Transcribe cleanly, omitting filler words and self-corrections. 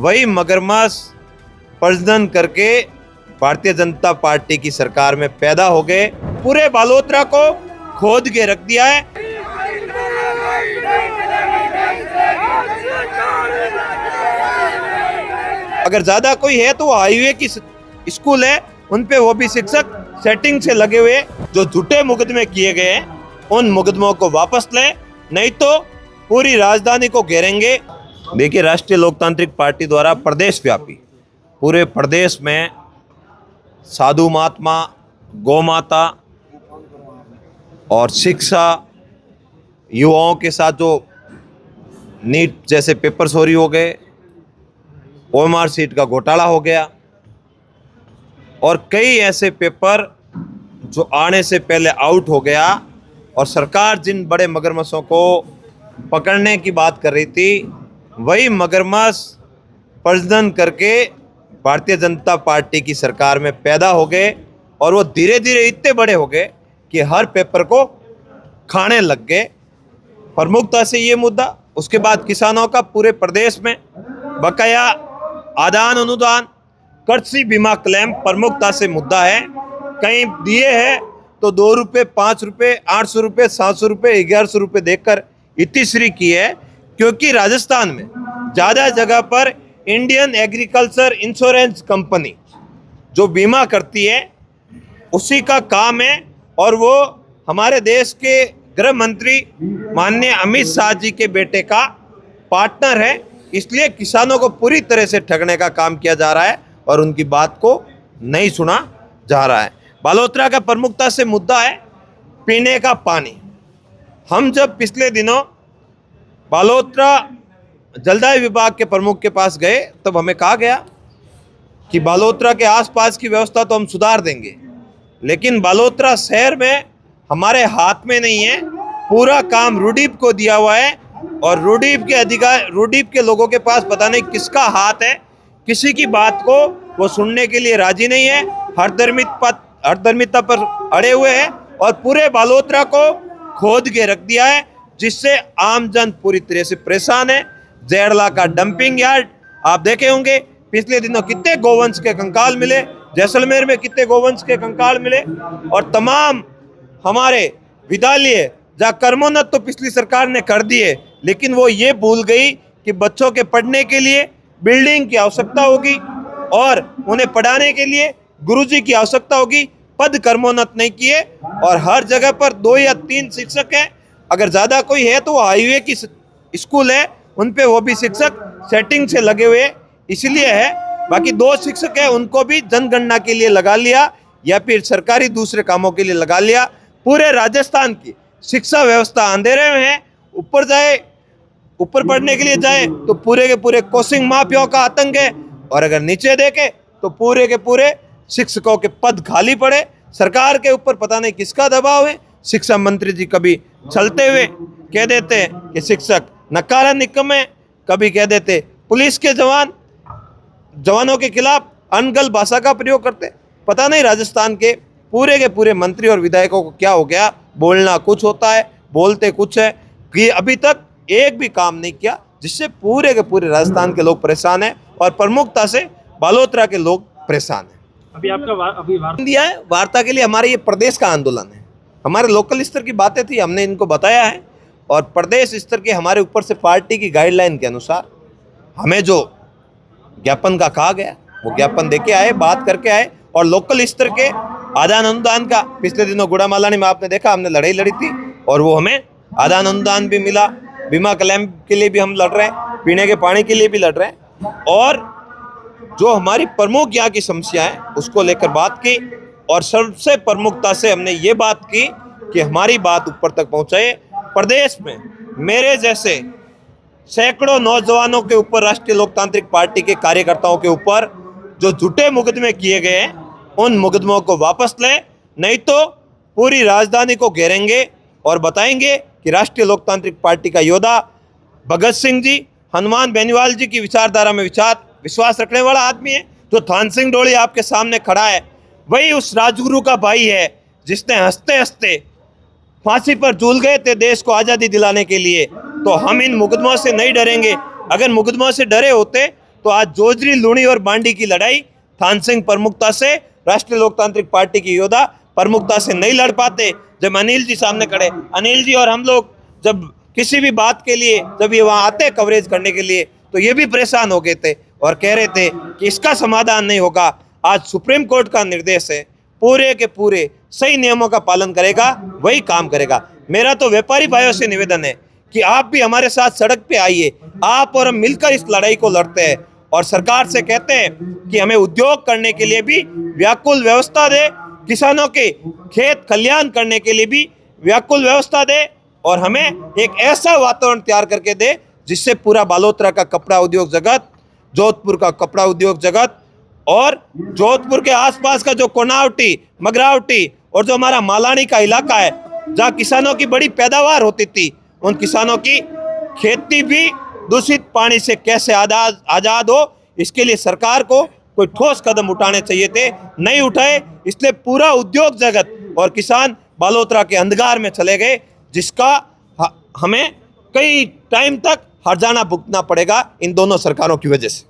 वही मगरमच्छ प्रजनन करके भारतीय जनता पार्टी की सरकार में पैदा हो गए। पूरे बालोतरा को खोद के रख दिया है। अगर ज्यादा कोई है तो हाईवे की स्कूल है, उन पे वो भी शिक्षक सेटिंग से लगे हुए। जो झूठे मुकदमे किए गए हैं उन मुकदमों को वापस लें, नहीं तो पूरी राजधानी को घेरेंगे। देखिए, राष्ट्रीय लोकतांत्रिक पार्टी द्वारा प्रदेश व्यापी पूरे प्रदेश में साधु महात्मा, गौ माता और शिक्षा, युवाओं के साथ जो नीट जैसे पेपर चोरी हो गए, ओएमआर सीट का घोटाला हो गया और कई ऐसे पेपर जो आने से पहले आउट हो गया, और सरकार जिन बड़े मगरमच्छों को पकड़ने की बात कर रही थी, वही मगरमच्छ प्रजनन करके भारतीय जनता पार्टी की सरकार में पैदा हो गए और वो धीरे धीरे इतने बड़े हो गए कि हर पेपर को खाने लग गए। प्रमुखता से ये मुद्दा, उसके बाद किसानों का पूरे प्रदेश में बकाया आदान अनुदान, कृषि बीमा क्लेम प्रमुखता से मुद्दा है। कहीं दिए हैं तो 2 रुपये, 5 रुपये, 800 रुपये, 700 रुपये, 1100 रुपये देकर इतिश्री की है, क्योंकि राजस्थान में ज़्यादा जगह पर इंडियन एग्रीकल्चर इंश्योरेंस कंपनी जो बीमा करती है उसी का काम है, और वो हमारे देश के गृह मंत्री माननीय अमित शाह जी के बेटे का पार्टनर है। इसलिए किसानों को पूरी तरह से ठगने का काम किया जा रहा है और उनकी बात को नहीं सुना जा रहा है। बालोतरा का प्रमुखता से मुद्दा है पीने का पानी। हम जब पिछले दिनों बालोतरा जलदाय विभाग के प्रमुख के पास गए तब हमें कहा गया कि बालोतरा के आसपास की व्यवस्था तो हम सुधार देंगे, लेकिन बालोतरा शहर में हमारे हाथ में नहीं है, पूरा काम रूडीप को दिया हुआ है और रूडीप के लोगों के पास पता नहीं किसका हाथ है। किसी की बात को वो सुनने के लिए राजी नहीं है, हरदर्मिता पर अड़े हुए हैं और पूरे बालोतरा को खोद के रख दिया है, जिससे आम जन पूरी तरह से परेशान है। जेड़ला का डंपिंग यार्ड आप देखे होंगे, पिछले दिनों कितने गोवंश के कंकाल मिले, जैसलमेर में कितने गोवंश के कंकाल मिले, और तमाम हमारे विद्यालय जहाँ कर्मोन्नत तो पिछली सरकार ने कर दिए, लेकिन वो ये भूल गई कि बच्चों के पढ़ने के लिए बिल्डिंग की आवश्यकता होगी और उन्हें पढ़ाने के लिए गुरुजी की आवश्यकता होगी। पद कर्मोन्नत नहीं किए और हर जगह पर 2 या 3 शिक्षक हैं। अगर ज़्यादा कोई है तो वो हाईवे की स्कूल है, उन पे वो भी शिक्षक सेटिंग से लगे हुए इसलिए है। बाकी 2 शिक्षक हैं, उनको भी जनगणना के लिए लगा लिया या फिर सरकारी दूसरे कामों के लिए लगा लिया। पूरे राजस्थान की शिक्षा व्यवस्था अंधेरे में है। ऊपर पढ़ने के लिए जाए तो पूरे के पूरे कोचिंग माफियाओं का आतंक है, और अगर नीचे देखे तो पूरे के पूरे शिक्षकों के पद खाली पड़े। सरकार के ऊपर पता नहीं किसका दबाव है। शिक्षा मंत्री जी कभी चलते हुए कह देते हैं कि शिक्षक नकारा निकम्मे, कभी कह देते पुलिस के जवानों के खिलाफ अनगल भाषा का प्रयोग करते। पता नहीं राजस्थान के पूरे मंत्री और विधायकों को क्या हो गया, बोलना कुछ होता है, बोलते कुछ है, कि अभी तक एक भी काम नहीं किया, जिससे पूरे के पूरे राजस्थान के लोग परेशान हैं और प्रमुखता से बालोतरा के लोग परेशान हैं। अभी आपका दिया है वार्ता के लिए, हमारे ये प्रदेश का आंदोलन है। हमारे लोकल स्तर की बातें थी, हमने इनको बताया है, और प्रदेश स्तर के हमारे ऊपर से पार्टी की गाइडलाइन के अनुसार हमें जो ज्ञापन का कहा गया वो ज्ञापन देके आए, बात करके आए। और लोकल स्तर के आदान अनुदान का पिछले दिनों गुड़ामालानी में आपने देखा, हमने लड़ाई लड़ी थी और वो हमें आदान अनुदान भी मिला। बीमा क्लेम के लिए भी हम लड़ रहे हैं, पीने के पानी के लिए भी लड़ रहे हैं, और जो हमारी प्रमुख यहाँ की समस्या है उसको लेकर बात की। और सबसे प्रमुखता से हमने ये बात की कि हमारी बात ऊपर तक पहुँचाए। प्रदेश में मेरे जैसे सैकड़ों नौजवानों के ऊपर, राष्ट्रीय लोकतांत्रिक पार्टी के कार्यकर्ताओं के ऊपर जो झूठे मुकदमे किए गए हैं, उन मुकदमों को वापस लें, नहीं तो पूरी राजधानी को घेरेंगे और बताएंगे कि राष्ट्रीय लोकतांत्रिक पार्टी का योद्धा भगत सिंह जी, हनुमान बेनीवाल जी की विचारधारा में विश्वास रखने वाला आदमी है। जो थान सिंह डोली आपके सामने खड़ा है, वही उस राजगुरु का भाई है जिसने हंसते हंसते फांसी पर झूल गए थे देश को आज़ादी दिलाने के लिए। तो हम इन मुकदमों से नहीं डरेंगे। अगर मुकदमों से डरे होते तो आज जोजरी, लूणी और बांडी की लड़ाई थान सिंह प्रमुखता से, राष्ट्रीय लोकतांत्रिक पार्टी की योद्धा प्रमुखता से नहीं लड़ पाते। जब अनिल जी सामने खड़े, अनिल जी और हम लोग जब किसी भी बात के लिए जब ये वहाँ आते कवरेज करने के लिए, तो ये भी परेशान हो गए थे और कह रहे थे कि इसका समाधान नहीं होगा। आज सुप्रीम कोर्ट का निर्देश है, पूरे के पूरे सही नियमों का पालन करेगा, वही काम करेगा। मेरा तो व्यापारी भाइयों से निवेदन है कि आप भी हमारे साथ सड़क पे आइए, आप और हम मिलकर इस लड़ाई को लड़ते हैं और सरकार से कहते हैं कि हमें उद्योग करने के लिए भी व्याकुल व्यवस्था दे, किसानों के खेत खलियान करने के लिए भी व्याकुल व्यवस्था दे और हमें एक ऐसा वातावरण तैयार करके दे जिससे पूरा बालोतरा का कपड़ा उद्योग जगत, जोधपुर का कपड़ा उद्योग जगत और जोधपुर के आसपास का जो कोनावटी, मगरावटी और जो हमारा मालानी का इलाका है, जहाँ किसानों की बड़ी पैदावार होती थी, उन किसानों की खेती भी दूषित पानी से कैसे आजाद हो, इसके लिए सरकार को कोई ठोस कदम उठाने चाहिए थे, नहीं उठाए। इसलिए पूरा उद्योग जगत और किसान बालोतरा के अंधकार में चले गए, जिसका हमें कई टाइम तक हर्जाना भुगतना पड़ेगा इन दोनों सरकारों की वजह से।